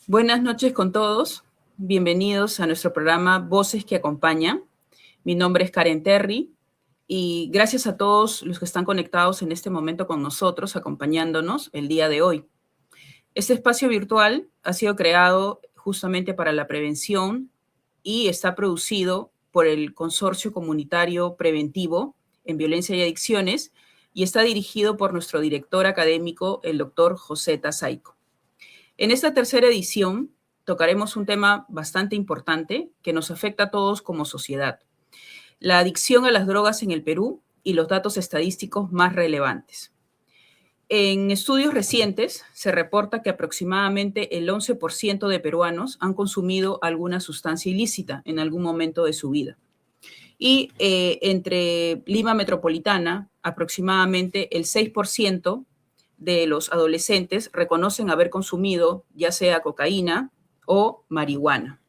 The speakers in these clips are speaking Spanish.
Buenas noches con todos. Bienvenidos a nuestro programa Voces que Acompañan. Mi nombre es Karen Terry y gracias a todos los que están conectados en este momento con nosotros, acompañándonos el día de hoy. Este espacio virtual ha sido creado justamente para la prevención y está producido por el Consorcio Comunitario Preventivo en Violencia y Adicciones y está dirigido por nuestro director académico, el doctor José Tasaico. En esta tercera edición tocaremos un tema bastante importante que nos afecta a todos como sociedad: la adicción a las drogas en el Perú y los datos estadísticos más relevantes. En estudios recientes se reporta que aproximadamente el 11% de peruanos han consumido alguna sustancia ilícita en algún momento de su vida. Y entre Lima Metropolitana, aproximadamente el 6% de los adolescentes reconocen haber consumido ya sea cocaína o marihuana.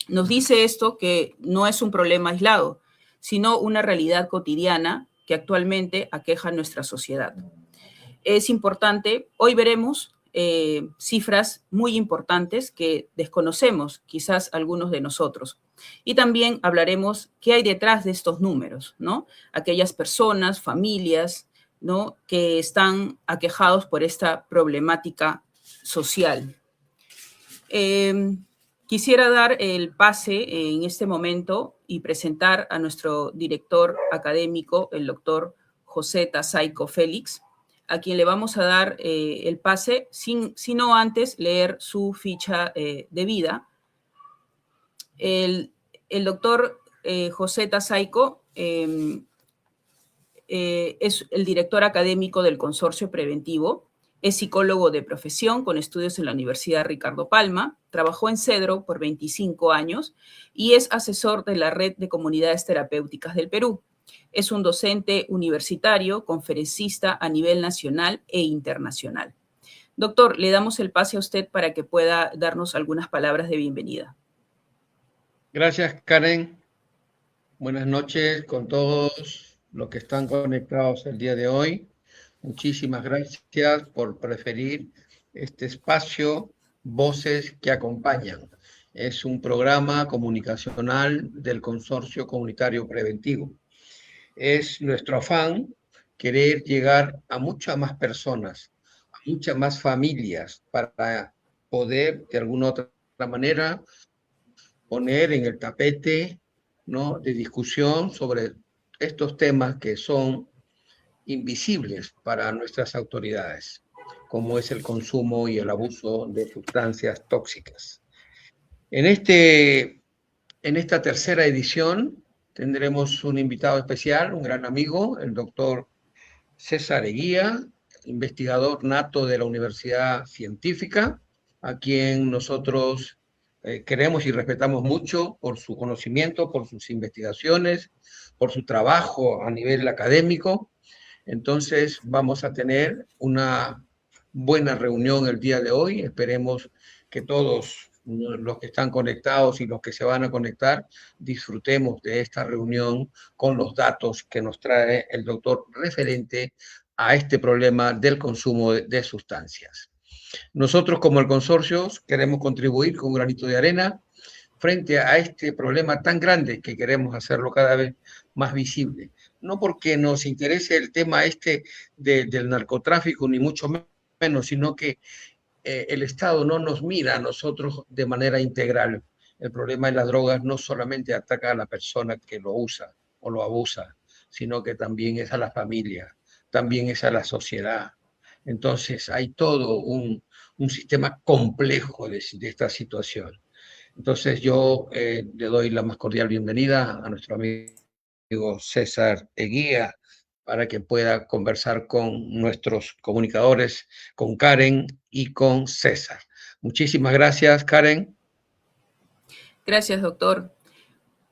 Nos dice esto que no es un problema aislado, sino una realidad cotidiana que actualmente aqueja a nuestra sociedad. Es importante, hoy veremos cifras muy importantes que desconocemos quizás algunos de nosotros. Y también hablaremos qué hay detrás de estos números, ¿no? Aquellas personas, familias, ¿no?, que están aquejados por esta problemática social. Quisiera dar el pase en este momento y presentar a nuestro director académico, el doctor José Tasaico Félix, a quien le vamos a dar el pase, sino antes leer su ficha de vida. El doctor José Tasaico es el director académico del Consorcio Preventivo, es psicólogo de profesión con estudios en la Universidad Ricardo Palma, trabajó en Cedro por 25 años y es asesor de la Red de Comunidades Terapéuticas del Perú. Es un docente universitario, conferencista a nivel nacional e internacional. Doctor, le damos el pase a usted para que pueda darnos algunas palabras de bienvenida. Gracias, Karen. Buenas noches con todos los que están conectados el día de hoy. Muchísimas gracias por preferir este espacio, Voces que Acompañan. Es un programa comunicacional del Consorcio Comunitario Preventivo. Es nuestro afán querer llegar a muchas más personas, a muchas más familias, para poder, de alguna otra manera, poner en el tapete, ¿no?, de discusión sobre estos temas que son invisibles para nuestras autoridades, como es el consumo y el abuso de sustancias tóxicas. En esta tercera edición tendremos un invitado especial, un gran amigo, el doctor César Eguía, investigador nato de la Universidad Científica, a quien nosotros queremos y respetamos mucho por su conocimiento, por sus investigaciones, por su trabajo a nivel académico. Entonces vamos a tener una buena reunión el día de hoy. Esperemos que todos los que están conectados y los que se van a conectar disfrutemos de esta reunión con los datos que nos trae el doctor referente a este problema del consumo de sustancias. Nosotros, como el consorcio, queremos contribuir con un granito de arena frente a este problema tan grande que queremos hacerlo cada vez más visible. No porque nos interese el tema del narcotráfico, ni mucho menos, sino que el Estado no nos mira a nosotros de manera integral. El problema de las drogas no solamente ataca a la persona que lo usa o lo abusa, sino que también es a la familia, también es a la sociedad. Entonces hay todo un sistema complejo de esta situación. Entonces yo le doy la más cordial bienvenida a nuestro amigo César Eguía para que pueda conversar con nuestros comunicadores, con Karen y con César. Muchísimas gracias, Karen. Gracias, doctor.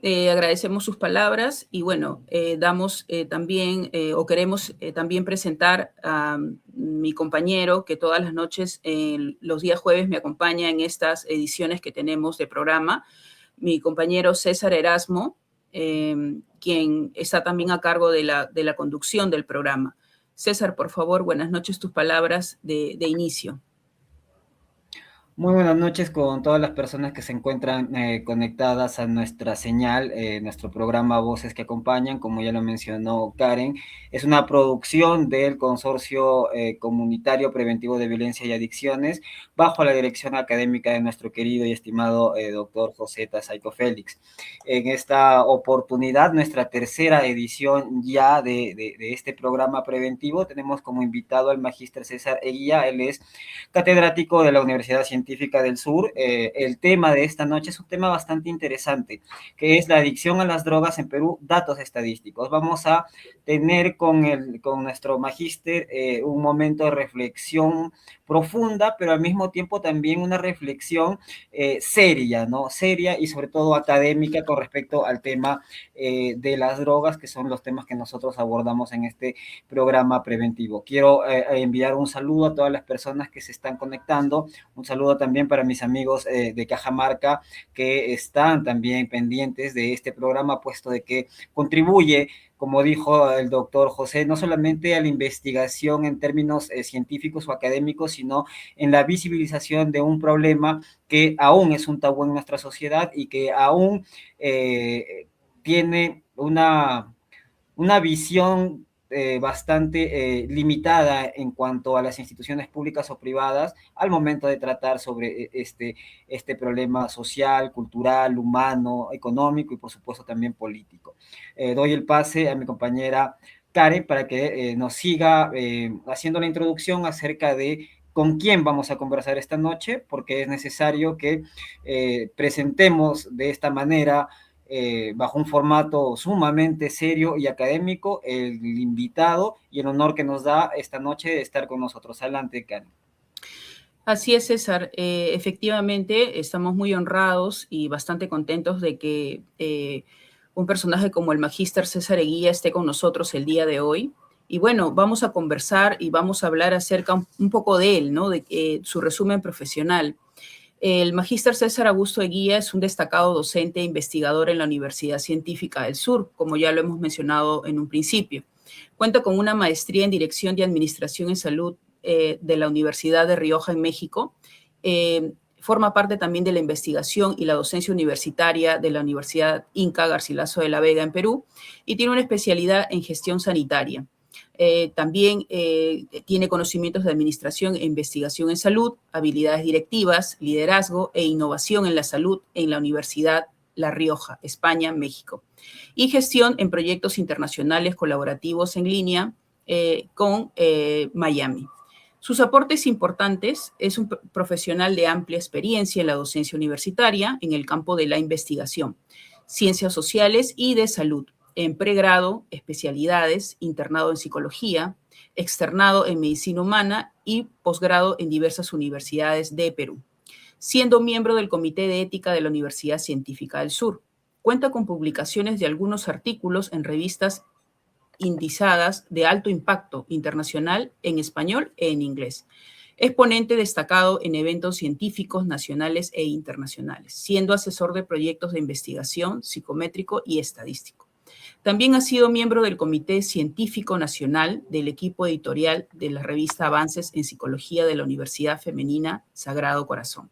Agradecemos sus palabras y bueno, damos también o queremos también presentar a mi compañero que todas las noches, los días jueves, me acompaña en estas ediciones que tenemos de programa, mi compañero César Erasmo, quien está también a cargo de la conducción del programa. César, por favor, buenas noches, tus palabras de inicio. Muy buenas noches con todas las personas que se encuentran conectadas a nuestra señal, nuestro programa Voces que Acompañan, como ya lo mencionó Karen. Es una producción del Consorcio Comunitario Preventivo de Violencia y Adicciones, bajo la dirección académica de nuestro querido y estimado doctor José Tasaico Félix. En esta oportunidad, nuestra tercera edición ya de este programa preventivo, tenemos como invitado al magíster César Eguía. Él es catedrático de la Universidad Científica del Sur. El tema de esta noche es un tema bastante interesante, que es la adicción a las drogas en Perú, datos estadísticos. Vamos a tener con nuestro magíster un momento de reflexión profunda, pero al mismo tiempo también una reflexión seria, ¿no? Seria y sobre todo académica con respecto al tema de las drogas, que son los temas que nosotros abordamos en este programa preventivo. Quiero enviar un saludo a todas las personas que se están conectando, un saludo también para mis amigos de Cajamarca que están también pendientes de este programa, puesto de que contribuye, como dijo el doctor José, no solamente a la investigación en términos científicos o académicos, sino en la visibilización de un problema que aún es un tabú en nuestra sociedad y que aún tiene una visión bastante limitada en cuanto a las instituciones públicas o privadas al momento de tratar sobre este problema social, cultural, humano, económico y por supuesto también político. Doy el pase a mi compañera Karen para que nos siga haciendo la introducción acerca de con quién vamos a conversar esta noche, porque es necesario que presentemos de esta manera bajo un formato sumamente serio y académico, el invitado y el honor que nos da esta noche de estar con nosotros. Adelante, Karen. Así es, César. Efectivamente, estamos muy honrados y bastante contentos de que un personaje como el magíster César Eguía esté con nosotros el día de hoy. Y bueno, vamos a conversar y vamos a hablar acerca un poco de él, ¿no? De su resumen profesional. El magíster César Augusto Eguía es un destacado docente e investigador en la Universidad Científica del Sur, como ya lo hemos mencionado en un principio. Cuenta con una maestría en Dirección de Administración en Salud de la Universidad de Rioja en México. Forma parte también de la investigación y la docencia universitaria de la Universidad Inca Garcilaso de la Vega en Perú y tiene una especialidad en gestión sanitaria. También tiene conocimientos de administración e investigación en salud, habilidades directivas, liderazgo e innovación en la salud en la Universidad La Rioja, España, México. Y gestión en proyectos internacionales colaborativos en línea con Miami. Sus aportes importantes: es un profesional de amplia experiencia en la docencia universitaria en el campo de la investigación, ciencias sociales y de salud, en pregrado, especialidades, internado en psicología, externado en medicina humana y posgrado en diversas universidades de Perú, siendo miembro del Comité de Ética de la Universidad Científica del Sur. Cuenta con publicaciones de algunos artículos en revistas indizadas de alto impacto internacional en español e en inglés. Es ponente destacado en eventos científicos nacionales e internacionales, siendo asesor de proyectos de investigación, psicométrico y estadístico. También ha sido miembro del Comité Científico Nacional del equipo editorial de la revista Avances en Psicología de la Universidad Femenina Sagrado Corazón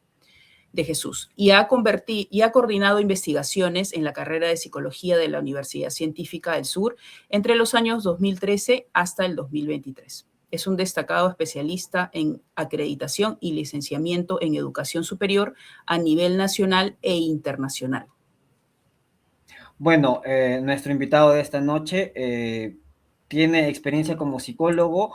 de Jesús y ha coordinado investigaciones en la carrera de Psicología de la Universidad Científica del Sur entre los años 2013 hasta el 2023. Es un destacado especialista en acreditación y licenciamiento en educación superior a nivel nacional e internacional. Bueno, nuestro invitado de esta noche tiene experiencia como psicólogo,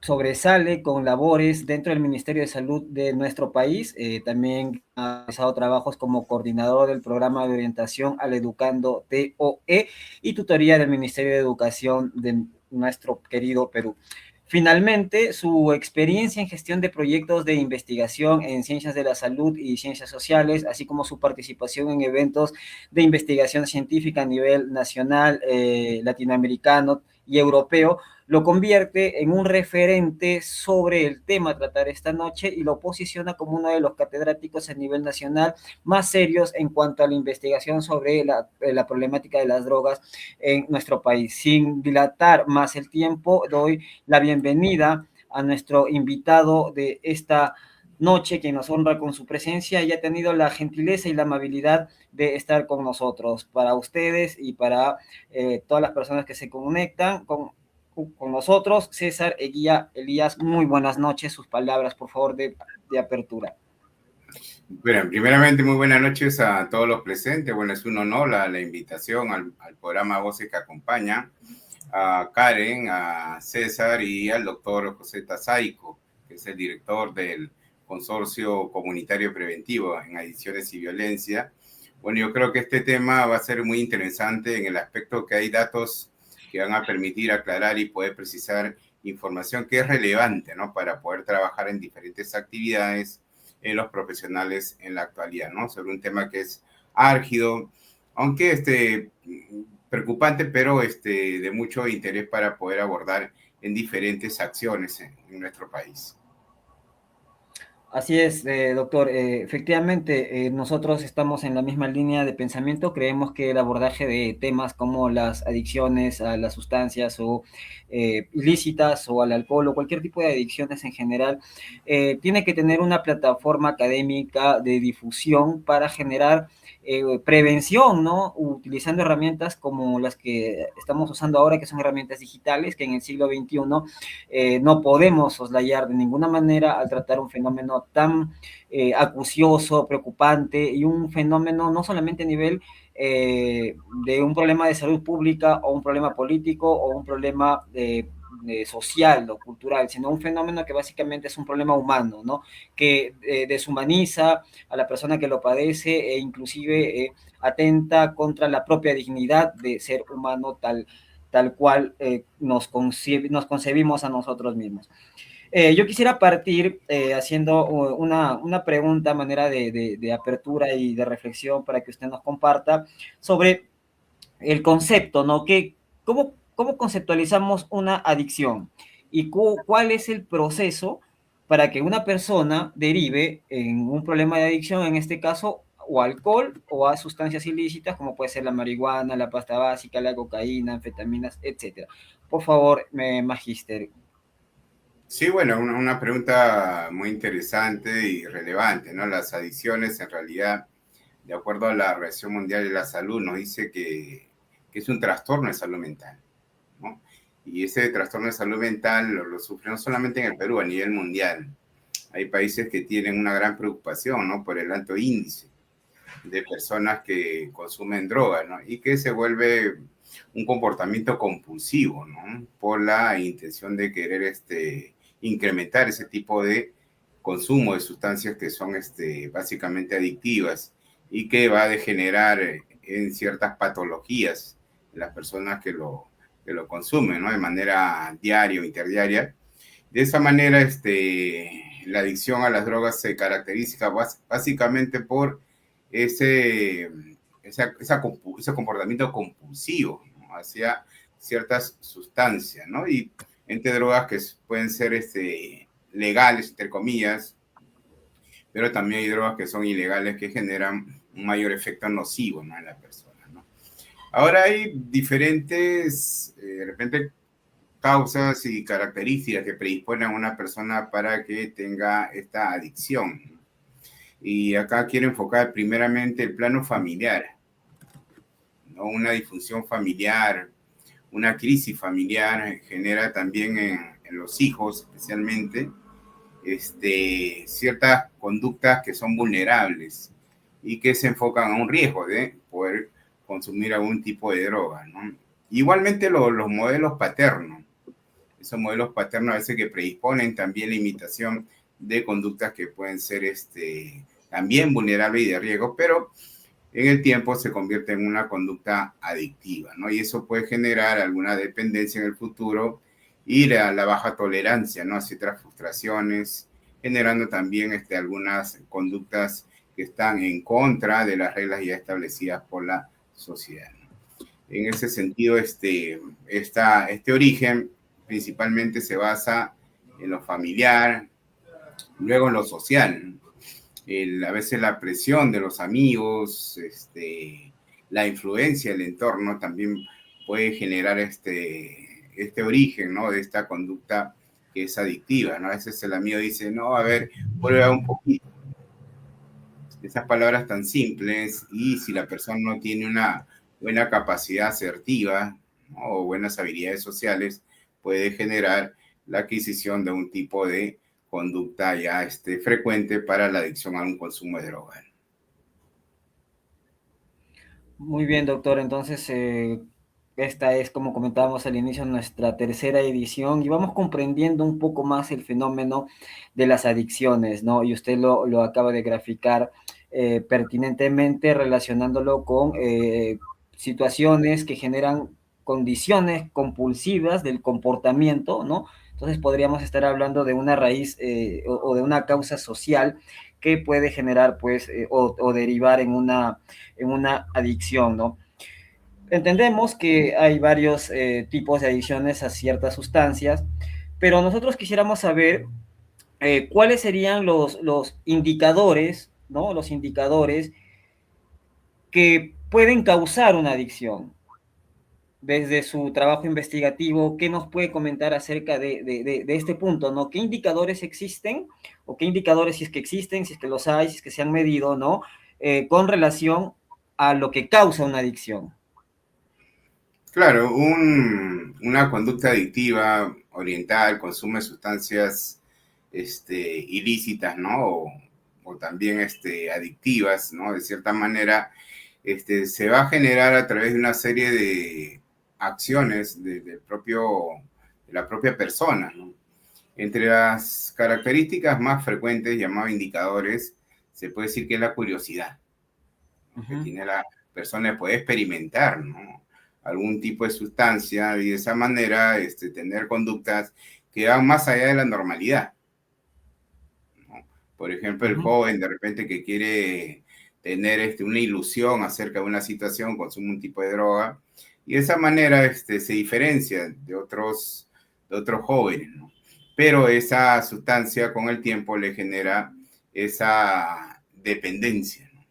sobresale con labores dentro del Ministerio de Salud de nuestro país, también ha realizado trabajos como coordinador del programa de orientación al educando TOE y tutoría del Ministerio de Educación de nuestro querido Perú. Finalmente, su experiencia en gestión de proyectos de investigación en ciencias de la salud y ciencias sociales, así como su participación en eventos de investigación científica a nivel nacional, latinoamericano y europeo, lo convierte en un referente sobre el tema a tratar esta noche y lo posiciona como uno de los catedráticos a nivel nacional más serios en cuanto a la investigación sobre la problemática de las drogas en nuestro país. Sin dilatar más el tiempo, doy la bienvenida a nuestro invitado de esta noche, quien nos honra con su presencia y ha tenido la gentileza y la amabilidad de estar con nosotros. Para ustedes y para todas las personas que se conectan con nosotros, César Eguía Elías, muy buenas noches. Sus palabras, por favor, de apertura. Bueno, primeramente, muy buenas noches a todos los presentes. Bueno, es un honor la invitación al programa Voces que Acompaña, a Karen, a César y al doctor José Tazaico, que es el director del Consorcio Comunitario Preventivo en Adicciones y Violencia. Bueno, yo creo que este tema va a ser muy interesante en el aspecto que hay datos que van a permitir aclarar y poder precisar información que es relevante, ¿no? Para poder trabajar en diferentes actividades en los profesionales en la actualidad, ¿no? Sobre un tema que es álgido, aunque preocupante, pero de mucho interés para poder abordar en diferentes acciones en nuestro país. Así es, doctor. Efectivamente, nosotros estamos en la misma línea de pensamiento. Creemos que el abordaje de temas como las adicciones a las sustancias o ilícitas o al alcohol o cualquier tipo de adicciones en general tiene que tener una plataforma académica de difusión para generar prevención, ¿no? Utilizando herramientas como las que estamos usando ahora, que son herramientas digitales, que en el siglo XXI no podemos soslayar de ninguna manera al tratar un fenómeno tan acucioso, preocupante y un fenómeno no solamente a nivel de un problema de salud pública o un problema político o un problema social o cultural, sino un fenómeno que básicamente es un problema humano, ¿no? Que deshumaniza a la persona que lo padece e inclusive atenta contra la propia dignidad de ser humano tal cual nos concebimos a nosotros mismos. Yo quisiera partir haciendo una pregunta a manera de apertura y de reflexión para que usted nos comparta sobre el concepto, ¿no? ¿Cómo conceptualizamos una adicción? ¿Y cuál es el proceso para que una persona derive en un problema de adicción, en este caso, o a alcohol o a sustancias ilícitas, como puede ser la marihuana, la pasta básica, la cocaína, anfetaminas, etcétera? Por favor, magíster. Sí, bueno, una pregunta muy interesante y relevante, ¿no? Las adicciones, en realidad, de acuerdo a la Organización Mundial de la Salud, nos dice que es un trastorno de salud mental, ¿no? Y ese trastorno de salud mental lo sufre no solamente en el Perú, a nivel mundial. Hay países que tienen una gran preocupación, ¿no? Por el alto índice de personas que consumen drogas, ¿no? Y que se vuelve un comportamiento compulsivo, ¿no? Por la intención de querer incrementar ese tipo de consumo de sustancias que son básicamente adictivas y que va a degenerar en ciertas patologías en las personas que lo consumen, ¿no? De manera diaria o interdiaria. De esa manera, la adicción a las drogas se caracteriza básicamente por ese comportamiento compulsivo, ¿no? Hacia ciertas sustancias, ¿no? Y entre drogas que pueden ser legales, entre comillas, pero también hay drogas que son ilegales que generan un mayor efecto nocivo, ¿no? En la persona, ¿no? Ahora hay diferentes, de repente, causas y características que predisponen a una persona para que tenga esta adicción. Y acá quiero enfocar primeramente el plano familiar, ¿no? Una disfunción familiar, una crisis familiar genera también en los hijos, especialmente, ciertas conductas que son vulnerables y que se enfocan a un riesgo de poder consumir algún tipo de droga, ¿no? Igualmente los modelos paternos, esos modelos paternos a veces que predisponen también la imitación de conductas que pueden ser también vulnerables y de riesgo, pero en el tiempo se convierte en una conducta adictiva, ¿no? Y eso puede generar alguna dependencia en el futuro y la baja tolerancia, ¿no? A ciertas frustraciones, generando también algunas conductas que están en contra de las reglas ya establecidas por la sociedad, ¿no? En ese sentido, este origen principalmente se basa en lo familiar, luego en lo social, a veces la presión de los amigos, la influencia del entorno también puede generar este origen, ¿no? De esta conducta que es adictiva, ¿no? A veces el amigo dice, no, a ver, prueba un poquito. Esas palabras tan simples, y si la persona no tiene una buena capacidad asertiva, ¿no? O buenas habilidades sociales, puede generar la adquisición de un tipo de conducta ya frecuente para la adicción a un consumo de droga. Muy bien, doctor. Entonces, esta es, como comentábamos al inicio, nuestra tercera edición y vamos comprendiendo un poco más el fenómeno de las adicciones, ¿no? Y usted lo acaba de graficar pertinentemente relacionándolo con situaciones que generan condiciones compulsivas del comportamiento, ¿no? Entonces podríamos estar hablando de una raíz o de una causa social que puede generar, pues, o derivar en una adicción, ¿no? Entendemos que hay varios tipos de adicciones a ciertas sustancias, pero nosotros quisiéramos saber cuáles serían los indicadores, ¿no? Los indicadores que pueden causar una adicción. Desde su trabajo investigativo, ¿qué nos puede comentar acerca de este punto, ¿no? ¿Qué indicadores existen o qué indicadores, si es que existen, si es que los hay, si es que se han medido, ¿no? Con relación a lo que causa una adicción. Claro, una conducta adictiva orientada al consumo de sustancias ilícitas, ¿no? O también adictivas, ¿no? De cierta manera, se va a generar a través de una serie de acciones de la propia persona, ¿no? Entre las características más frecuentes, llamadas indicadores, se puede decir que es la curiosidad, ¿no? Que tiene la persona, puede experimentar, ¿no? Algún tipo de sustancia y de esa manera tener conductas que van más allá de la normalidad, ¿no? Por ejemplo, el joven de repente que quiere tener una ilusión acerca de una situación, consume un tipo de droga y de esa manera se diferencia de otros jóvenes, ¿no? Pero esa sustancia con el tiempo le genera esa dependencia, ¿no?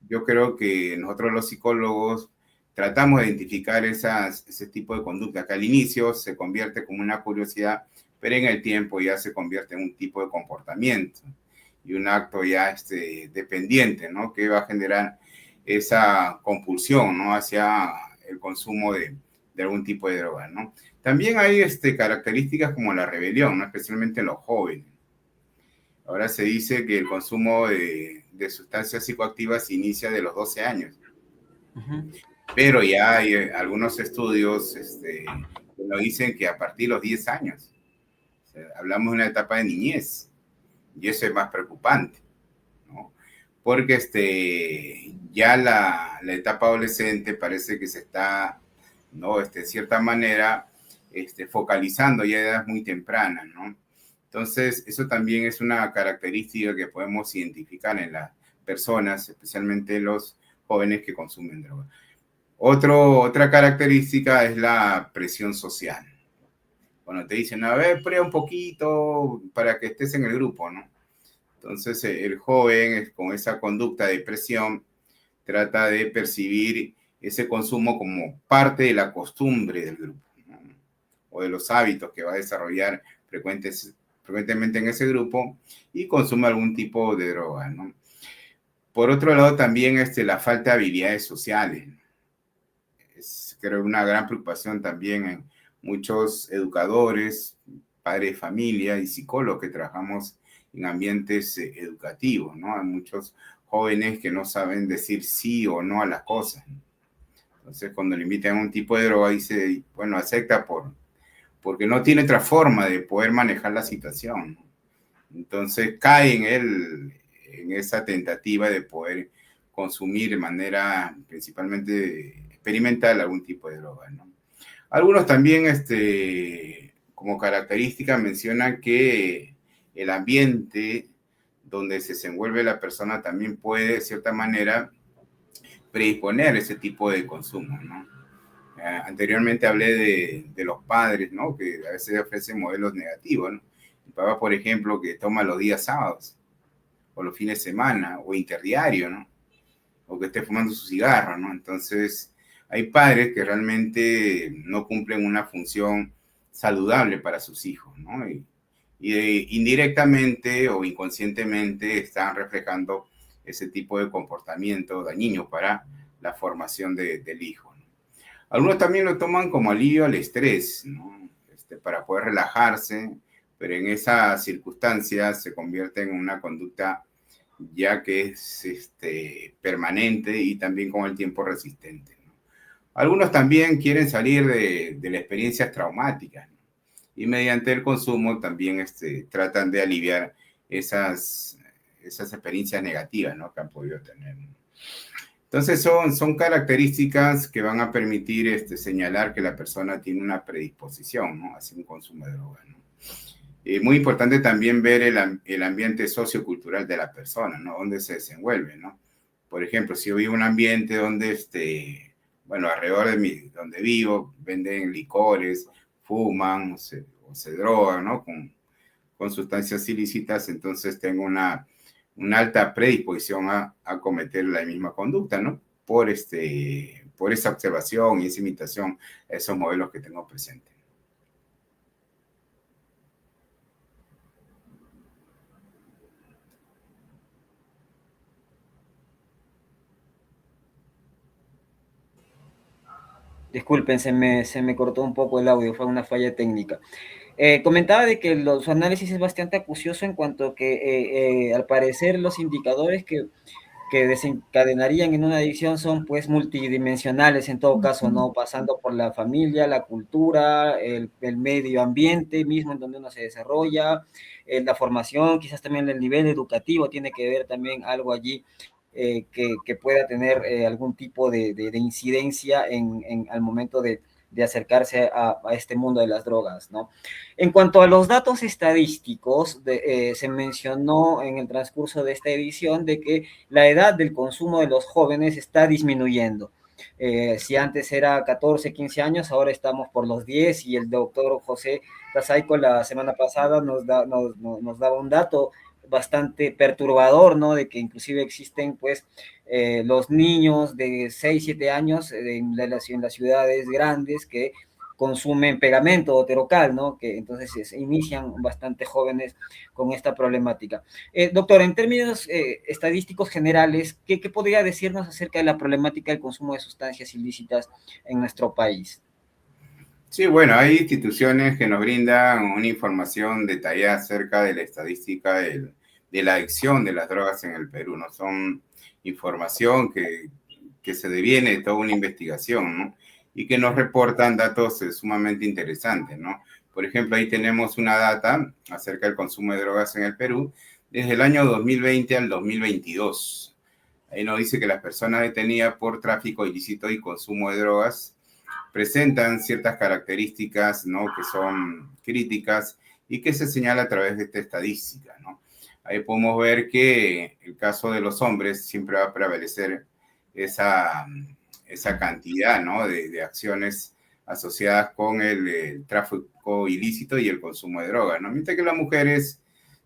Yo creo que nosotros los psicólogos tratamos de identificar ese tipo de conducta que al inicio se convierte como una curiosidad, pero en el tiempo ya se convierte en un tipo de comportamiento y un acto ya dependiente, ¿no? Que va a generar esa compulsión, ¿no? Hacia el consumo de algún tipo de droga, ¿no? También hay características como la rebelión, ¿no? Especialmente en los jóvenes. Ahora se dice que el consumo de sustancias psicoactivas inicia de los 12 años. Pero ya hay algunos estudios que nos dicen que a partir de los 10 años. O sea, hablamos de una etapa de niñez. Y eso es más preocupante, ¿no? Porque ya la etapa adolescente parece que se está, ¿no? De cierta manera, focalizando ya a edades muy tempranas, ¿no? Entonces, eso también es una característica que podemos identificar en las personas, especialmente los jóvenes que consumen droga. Otra característica es la presión social. Cuando te dicen, a ver, prueba un poquito para que estés en el grupo, ¿no? Entonces, el joven con esa conducta de presión trata de percibir ese consumo como parte de la costumbre del grupo, ¿no? O de los hábitos que va a desarrollar frecuentemente en ese grupo y consume algún tipo de droga, ¿no? Por otro lado, también la falta de habilidades sociales. Creo una gran preocupación también en muchos educadores, padres de familia y psicólogos que trabajamos en ambientes educativos, ¿no? Hay muchos jóvenes que no saben decir sí o no a las cosas. Entonces, cuando le invitan a un tipo de droga, dice, bueno, acepta porque no tiene otra forma de poder manejar la situación. Entonces, cae en esa tentativa de poder consumir de manera principalmente experimental algún tipo de droga, ¿no? Algunos también, como característica, mencionan que el ambiente donde se desenvuelve la persona también puede, de cierta manera, predisponer ese tipo de consumo, ¿no? Anteriormente hablé de los padres, ¿no? Que a veces ofrecen modelos negativos, ¿no? El papá, por ejemplo, que toma los días sábados, o los fines de semana, o interdiario, ¿no? O que esté fumando su cigarro, ¿no? Entonces, hay padres que realmente no cumplen una función saludable para sus hijos, ¿no? Indirectamente o inconscientemente están reflejando ese tipo de comportamiento dañino para la formación del hijo, ¿no? Algunos también lo toman como alivio al estrés, ¿no? Para poder relajarse, pero en esas circunstancias se convierte en una conducta ya que es permanente y también con el tiempo resistente, ¿no? Algunos también quieren salir de las experiencias traumáticas, ¿no? Y mediante el consumo también tratan de aliviar esas experiencias negativas, ¿no?, que han podido tener, ¿no? Entonces son características que van a permitir señalar que la persona tiene una predisposición, ¿no?, hacia un consumo de drogas, ¿no? Muy importante también ver el ambiente sociocultural de la persona, ¿no?, donde se desenvuelve, ¿no? Por ejemplo, si yo vivo en un ambiente donde, bueno, alrededor de donde vivo, venden licores, fuman o se drogan, ¿no?, con sustancias ilícitas, entonces tengo una alta predisposición a cometer la misma conducta, ¿no? Por esa observación y esa imitación a esos modelos que tengo presentes. Disculpen, se me cortó un poco el audio, fue una falla técnica. Comentaba de que su análisis es bastante acucioso en cuanto a que al parecer los indicadores que desencadenarían en una adicción son pues multidimensionales en todo caso, ¿no? Pasando por la familia, la cultura, el medio ambiente mismo en donde uno se desarrolla, la formación, quizás también el nivel educativo tiene que ver también algo allí. Que pueda tener algún tipo de incidencia al momento de acercarse a este mundo de las drogas, ¿no? En cuanto a los datos estadísticos, se mencionó en el transcurso de esta edición de que la edad del consumo de los jóvenes está disminuyendo. Si antes era 14, 15 años, ahora estamos por los 10 y el doctor José Tasaico la semana pasada nos daba un dato bastante perturbador, ¿no? De que inclusive existen, pues, los niños de 6, 7 años en las ciudades grandes que consumen pegamento o terocal, ¿no? Que entonces se inician bastante jóvenes con esta problemática. Doctor, en términos estadísticos generales, ¿qué podría decirnos acerca de la problemática del consumo de sustancias ilícitas en nuestro país? Sí, bueno, hay instituciones que nos brindan una información detallada acerca de la estadística de la adicción de las drogas en el Perú, ¿no? Son información que se deviene de toda una investigación, ¿no? Y que nos reportan datos sumamente interesantes, ¿no? Por ejemplo, ahí tenemos una data acerca del consumo de drogas en el Perú desde el año 2020 al 2022. Ahí nos dice que las personas detenidas por tráfico ilícito y consumo de drogas presentan ciertas características, ¿no?, que son críticas y que se señala a través de esta estadística, ¿no? Ahí podemos ver que el caso de los hombres siempre va a prevalecer esa cantidad, ¿no?, de acciones asociadas con el tráfico ilícito y el consumo de drogas, ¿no? Mientras que las mujeres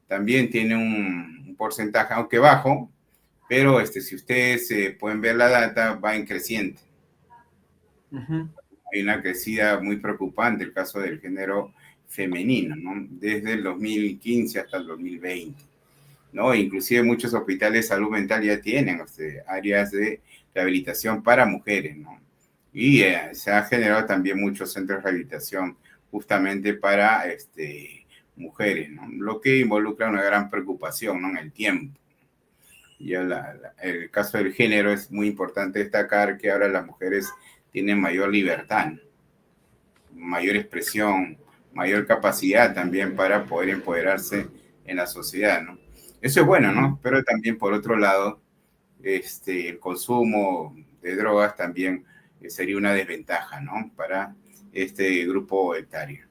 también tienen un porcentaje, aunque bajo, pero si ustedes pueden ver la data, va en creciente. Uh-huh. Hay una crecida muy preocupante, el caso del género femenino, ¿no?, desde el 2015 hasta el 2020, ¿no? Inclusive muchos hospitales de salud mental ya tienen áreas de rehabilitación para mujeres, ¿no? Y se ha generado también muchos centros de rehabilitación justamente para mujeres, ¿no? Lo que involucra una gran preocupación, ¿no?, en el tiempo. Y el caso del género es muy importante destacar que ahora las mujeres tienen mayor libertad, ¿no?, mayor expresión, mayor capacidad también para poder empoderarse en la sociedad, ¿no? Eso es bueno, ¿no? Pero también, por otro lado, el consumo de drogas también sería una desventaja, ¿no?, para este grupo etario.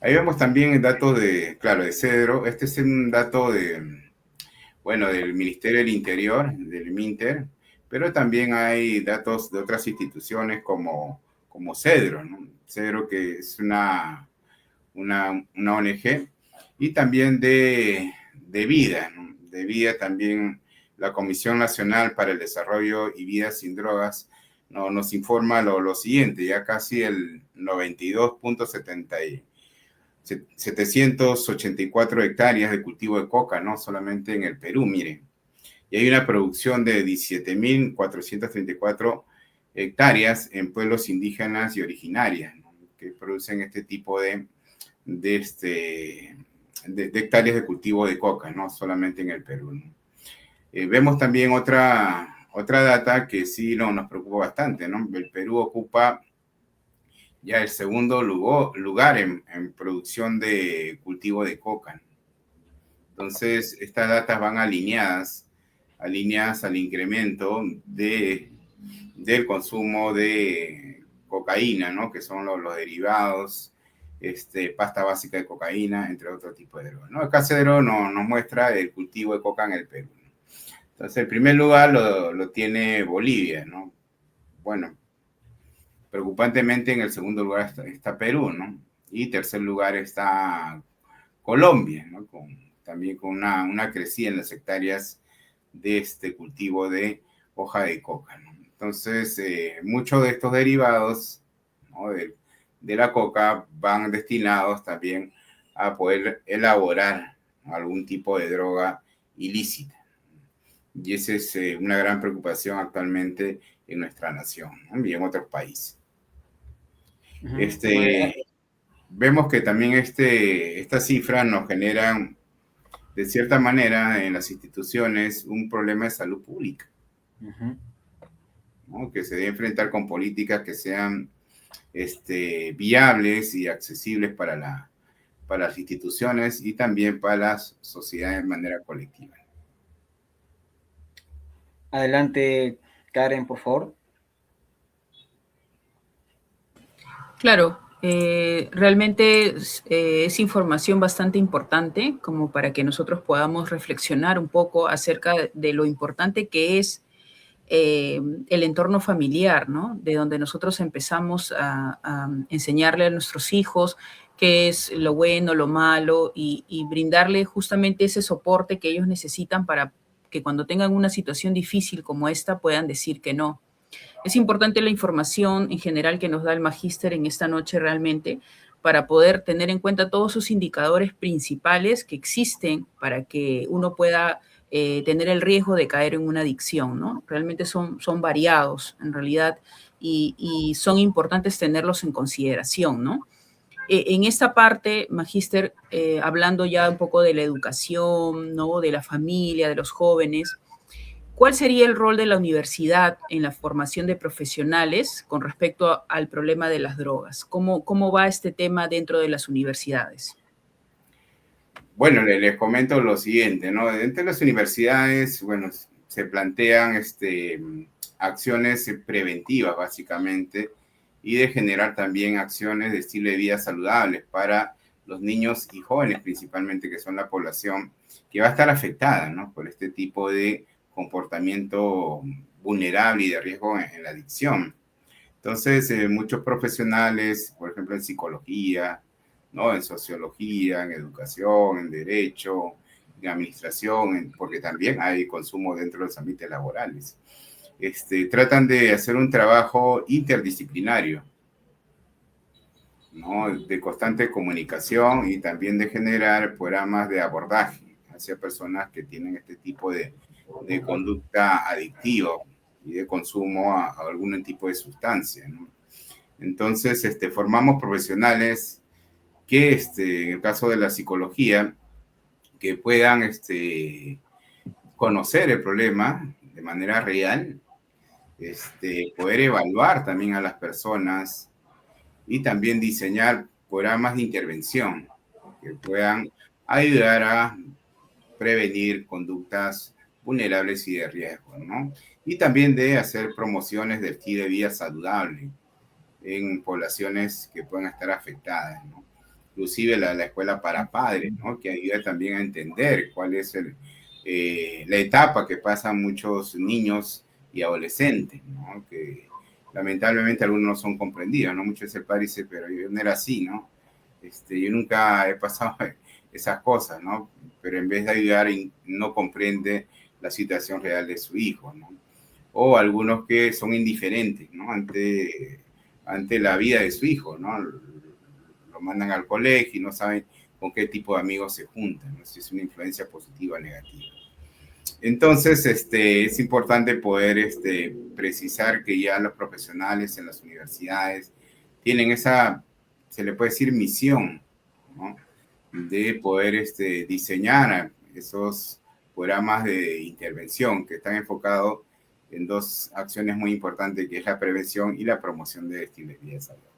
Ahí vemos también datos de Cedro. Este es un dato del Ministerio del Interior, del MINTER, pero también hay datos de otras instituciones como Cedro, ¿no? Cedro, que es una ONG, y también de Vida, ¿no? De Vida también, la Comisión Nacional para el Desarrollo y Vida sin Drogas, nos informa lo siguiente, ya casi el 784 hectáreas de cultivo de coca, ¿no? Solamente en el Perú, miren. Y hay una producción de 17.434 hectáreas en pueblos indígenas y originarias, ¿no? Que producen este tipo de hectáreas de cultivo de coca, no solamente en el Perú, ¿no? Vemos también otra data que sí nos preocupa bastante, ¿no? El Perú ocupa ya el segundo lugar en producción de cultivo de coca. Entonces, estas datas van alineadas al incremento del consumo de cocaína, ¿no? Que son los derivados, pasta básica de cocaína, entre otros tipos de drogas, ¿no? El Cacedro nos muestra el cultivo de coca en el Perú. Entonces, el primer lugar lo tiene Bolivia, ¿no? Bueno, preocupantemente en el segundo lugar está Perú, ¿no? Y tercer lugar está Colombia, ¿no? También con una crecida en las hectáreas de este cultivo de hoja de coca, ¿no? Entonces, muchos de estos derivados, ¿no? de la coca van destinados también a poder elaborar algún tipo de droga ilícita. Y esa es una gran preocupación actualmente en nuestra nación, ¿no? Y en otros países. Vemos que también estas cifras nos generan, de cierta manera, en las instituciones, un problema de salud pública, ¿no? Que se debe enfrentar con políticas que sean viables y accesibles para las instituciones y también para las sociedades de manera colectiva. Adelante, Karen, por favor. Claro, realmente es información bastante importante como para que nosotros podamos reflexionar un poco acerca de lo importante que es el entorno familiar, ¿no? De donde nosotros empezamos a enseñarle a nuestros hijos qué es lo bueno, lo malo y brindarle justamente ese soporte que ellos necesitan para que cuando tengan una situación difícil como esta puedan decir que no. Es importante la información en general que nos da el magíster en esta noche realmente para poder tener en cuenta todos esos indicadores principales que existen para que uno pueda tener el riesgo de caer en una adicción, ¿no? Realmente son variados en realidad y son importantes tenerlos en consideración, ¿no? En esta parte, magíster, hablando ya un poco de la educación, ¿no? De la familia, de los jóvenes, ¿cuál sería el rol de la universidad en la formación de profesionales con respecto al problema de las drogas? ¿Cómo va este tema dentro de las universidades? Bueno, les comento lo siguiente, ¿no? Dentro de las universidades, bueno, se plantean acciones preventivas, básicamente, y de generar también acciones de estilo de vida saludables para los niños y jóvenes, principalmente, que son la población que va a estar afectada, ¿no? Por este tipo de comportamiento vulnerable y de riesgo en la adicción. Entonces, muchos profesionales, por ejemplo, en psicología, ¿no? En sociología, en educación, en derecho, en administración, porque también hay consumo dentro de los ámbitos laborales. Tratan de hacer un trabajo interdisciplinario, ¿no? De constante comunicación y también de generar programas de abordaje hacia personas que tienen este tipo de conducta adictiva y de consumo a algún tipo de sustancia, ¿no? Entonces, formamos profesionales que, en el caso de la psicología, que puedan conocer el problema de manera real, poder evaluar también a las personas y también diseñar programas de intervención que puedan ayudar a prevenir conductas vulnerables y de riesgo, ¿no? Y también de hacer promociones del estilo de vida saludable en poblaciones que puedan estar afectadas, ¿no? Inclusive la escuela para padres, ¿no? Que ayuda también a entender cuál es la etapa que pasan muchos niños y adolescentes, ¿no? Que lamentablemente algunos no son comprendidos, ¿no? Muchos veces el padre dice, pero yo no era así, ¿no? Yo nunca he pasado esas cosas, ¿no? Pero en vez de ayudar, no comprende la situación real de su hijo, ¿no? o algunos que son indiferentes, ¿no? Ante la vida de su hijo, ¿no? Lo mandan al colegio y no saben con qué tipo de amigos se juntan, ¿no? Si es una influencia positiva o negativa. Entonces, es importante poder precisar que ya los profesionales en las universidades tienen esa, se le puede decir, misión, ¿no? De poder diseñar esos programas de intervención que están enfocados en dos acciones muy importantes, que es la prevención y la promoción de estilos de vida saludable.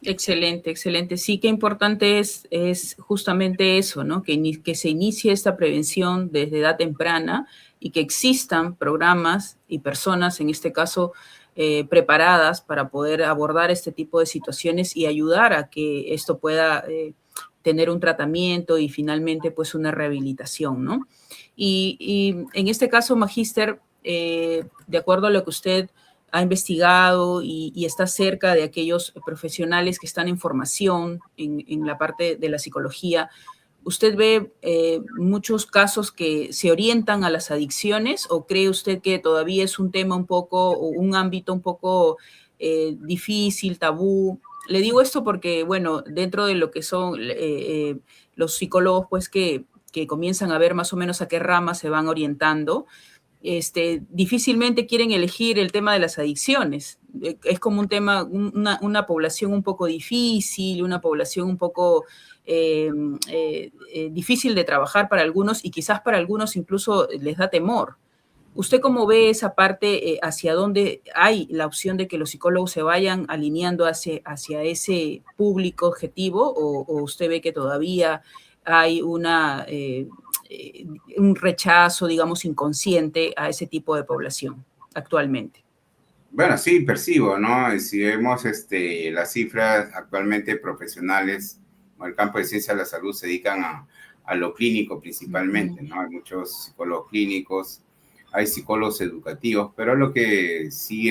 Excelente, excelente. Sí, qué importante es justamente eso, ¿no? Que se inicie esta prevención desde edad temprana y que existan programas y personas, en este caso, preparadas para poder abordar este tipo de situaciones y ayudar a que esto pueda tener un tratamiento y finalmente pues una rehabilitación, ¿no? Y en este caso, Magíster, de acuerdo a lo que usted ha investigado y está cerca de aquellos profesionales que están en formación en la parte de la psicología, ¿usted ve muchos casos que se orientan a las adicciones o cree usted que todavía es un tema un poco, o un ámbito un poco difícil, tabú? Le digo esto porque, bueno, dentro de lo que son los psicólogos, pues que comienzan a ver más o menos a qué ramas se van orientando, difícilmente quieren elegir el tema de las adicciones. Es como un tema, una población un poco difícil, una población un poco difícil de trabajar para algunos y quizás para algunos incluso les da temor. ¿Usted cómo ve esa parte, hacia dónde hay la opción de que los psicólogos se vayan alineando hacia ese público objetivo o usted ve que todavía hay un rechazo, digamos, inconsciente a ese tipo de población actualmente? Bueno, sí, percibo, ¿no? Si vemos las cifras actualmente profesionales, el campo de ciencia de la salud se dedican a lo clínico principalmente, ¿no? Hay muchos psicólogos clínicos, hay psicólogos educativos, pero lo que sí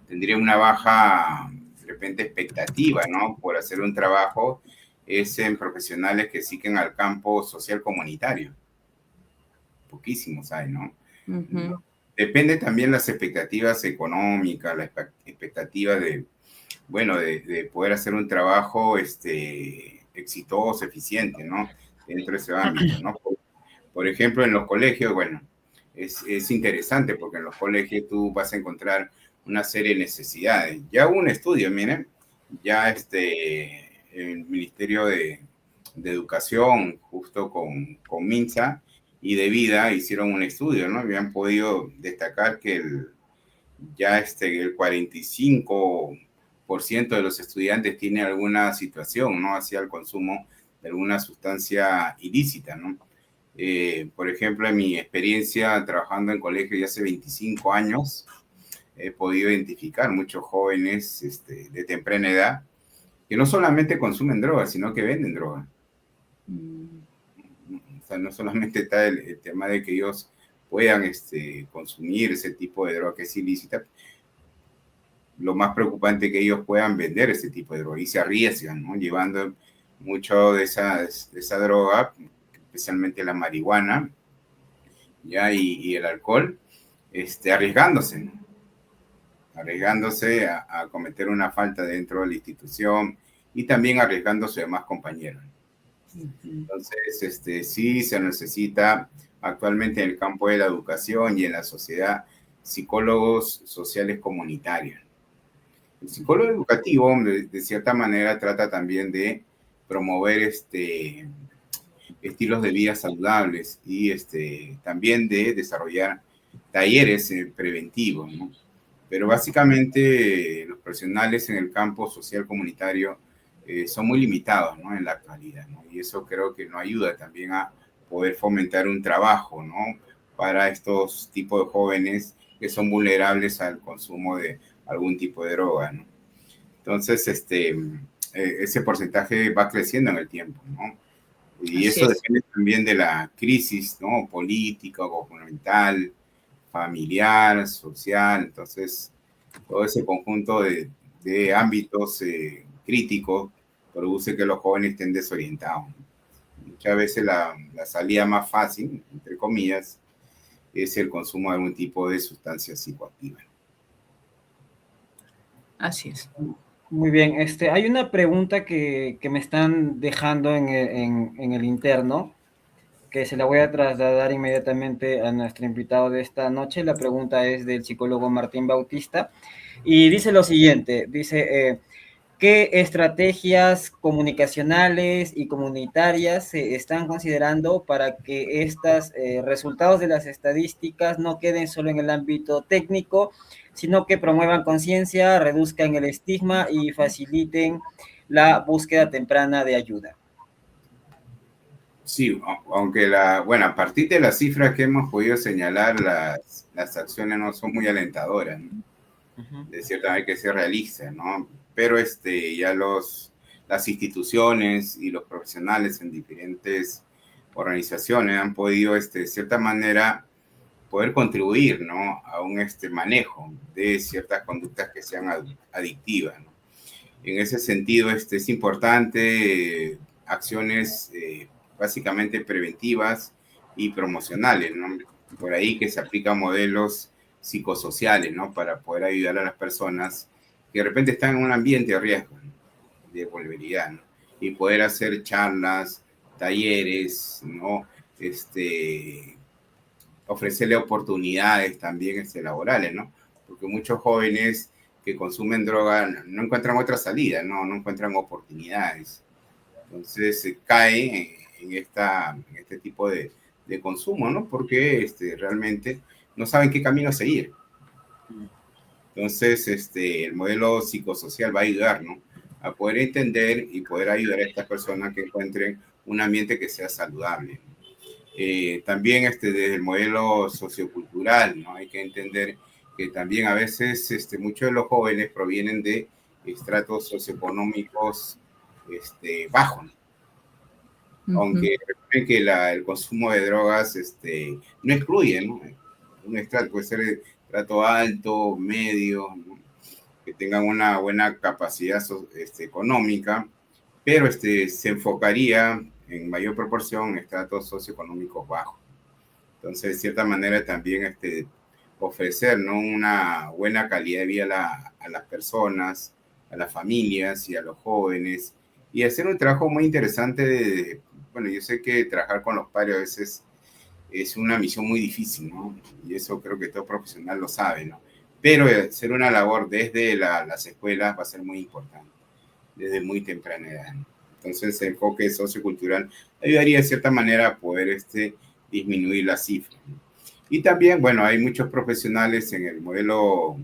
tendría una baja, de repente, expectativa, ¿no? Por hacer un trabajo es en profesionales que siguen al campo social comunitario. Poquísimos hay, ¿no? Uh-huh. Depende también las expectativas económicas, la expectativa de, bueno, de poder hacer un trabajo exitoso, eficiente, ¿no? Dentro de ese ámbito, ¿no? Por ejemplo, en los colegios, bueno, es interesante porque en los colegios tú vas a encontrar una serie de necesidades. Ya hubo un estudio, miren, ya el Ministerio de Educación, justo con MINSA y de Vida, hicieron un estudio, ¿no? Habían podido destacar que el 45% de los estudiantes tiene alguna situación, ¿no? Hacia el consumo de alguna sustancia ilícita, ¿no? Por ejemplo, en mi experiencia trabajando en colegio ya hace 25 años, he podido identificar muchos jóvenes de temprana edad que no solamente consumen drogas, sino que venden drogas. O sea, no solamente está el tema de que ellos puedan consumir ese tipo de droga que es ilícita, lo más preocupante es que ellos puedan vender ese tipo de droga y se arriesgan, ¿no? Llevando mucho de esa droga, especialmente la marihuana, ¿ya? Y el alcohol, arriesgándose, ¿no? Arriesgándose a cometer una falta dentro de la institución y también arriesgándose a más compañeros. Entonces, sí se necesita actualmente en el campo de la educación y en la sociedad psicólogos sociales comunitarios. El psicólogo educativo, de cierta manera, trata también de promover estilos de vida saludables y también de desarrollar talleres preventivos, ¿no? Pero básicamente los profesionales en el campo social comunitario son muy limitados, ¿no? En la actualidad, ¿no? Y eso creo que nos ayuda también a poder fomentar un trabajo, ¿no? Para estos tipos de jóvenes que son vulnerables al consumo de algún tipo de droga, ¿no? Entonces, ese porcentaje va creciendo en el tiempo, ¿no? Y Así eso es. depende también de la crisis, ¿no? Política, gubernamental, familiar, social. Entonces, todo ese conjunto de ámbitos críticos produce que los jóvenes estén desorientados. Muchas veces la salida más fácil, entre comillas, es el consumo de algún tipo de sustancia psicoactiva. Así es. Muy bien, hay una pregunta que me están dejando en el interno, que se la voy a trasladar inmediatamente a nuestro invitado de esta noche. La pregunta es del psicólogo Martín Bautista y dice lo siguiente, dice, ¿qué estrategias comunicacionales y comunitarias se están considerando para que estos resultados de las estadísticas no queden solo en el ámbito técnico, sino que promuevan conciencia, reduzcan el estigma y faciliten la búsqueda temprana de ayuda? Sí, aunque bueno, a partir de las cifras que hemos podido señalar, las acciones no son muy alentadoras, ¿no? De cierta manera hay que ser realistas, ¿no? Pero ya las instituciones y los profesionales en diferentes organizaciones han podido, de cierta manera, poder contribuir, ¿no? A un manejo de ciertas conductas que sean adictivas, ¿no? En ese sentido, es importante acciones básicamente preventivas y promocionales, ¿no? Por ahí que se aplican modelos psicosociales, ¿no? Para poder ayudar a las personas que de repente están en un ambiente de riesgo, ¿no? De vulnerabilidad, ¿no? Y poder hacer charlas, talleres, ¿no? Ofrecerle oportunidades también laborales, ¿no? Porque muchos jóvenes que consumen droga no encuentran otra salida, no encuentran oportunidades. Entonces se cae en este tipo de consumo, ¿no? Porque realmente no saben qué camino seguir. Entonces, el modelo psicosocial va a ayudar, ¿no? A poder entender y poder ayudar a estas personas que encuentren un ambiente que sea saludable. También desde el modelo sociocultural, ¿no? Hay que entender que también a veces muchos de los jóvenes provienen de estratos socioeconómicos bajos, ¿no? Aunque recuerden que el consumo de drogas no excluye, ¿no? Un estrato puede ser estrato alto, medio, ¿no? Que tengan una buena capacidad económica, pero se enfocaría en mayor proporción en estratos socioeconómicos bajos. Entonces, de cierta manera, también ofrecer, ¿no? Una buena calidad de vida a las personas, a las familias y a los jóvenes, y hacer un trabajo muy interesante bueno, yo sé que trabajar con los padres a veces es una misión muy difícil, ¿no? Y eso creo que todo profesional lo sabe, ¿no? Pero hacer una labor desde las escuelas va a ser muy importante, desde muy temprana edad, ¿no? Entonces, el enfoque sociocultural ayudaría de cierta manera a poder disminuir las cifras, ¿no? Y también, bueno, hay muchos profesionales en el modelo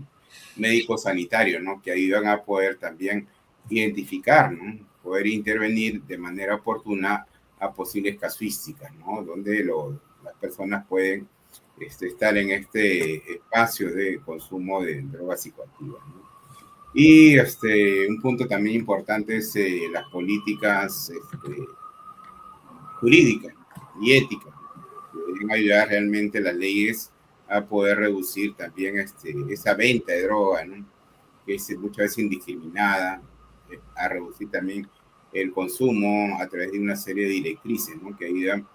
médico-sanitario, ¿no? Que ayudan a poder también identificar, ¿no? Poder intervenir de manera oportuna a posibles casuísticas, ¿no? Donde las personas pueden estar en este espacio de consumo de drogas psicoactivas, ¿no? Y un punto también importante es las políticas jurídicas y éticas, que deben ayudar realmente las leyes a poder reducir también esa venta de droga, ¿no? Que es muchas veces indiscriminada, a reducir también el consumo a través de una serie de directrices, ¿no? Que ayudan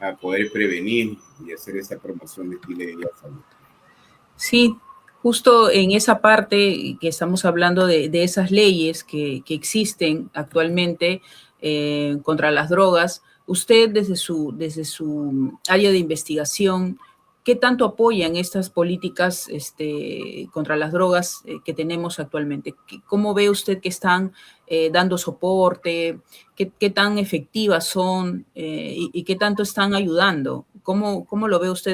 a poder prevenir y hacer esa promoción de estilo de vida saludable. Sí, justo en esa parte que estamos hablando de esas leyes que existen actualmente contra las drogas, usted desde su área de investigación, ¿qué tanto apoyan estas políticas contra las drogas que tenemos actualmente? ¿Cómo ve usted que están dando soporte? ¿Qué tan efectivas son y qué tanto están ayudando? ¿Cómo lo ve usted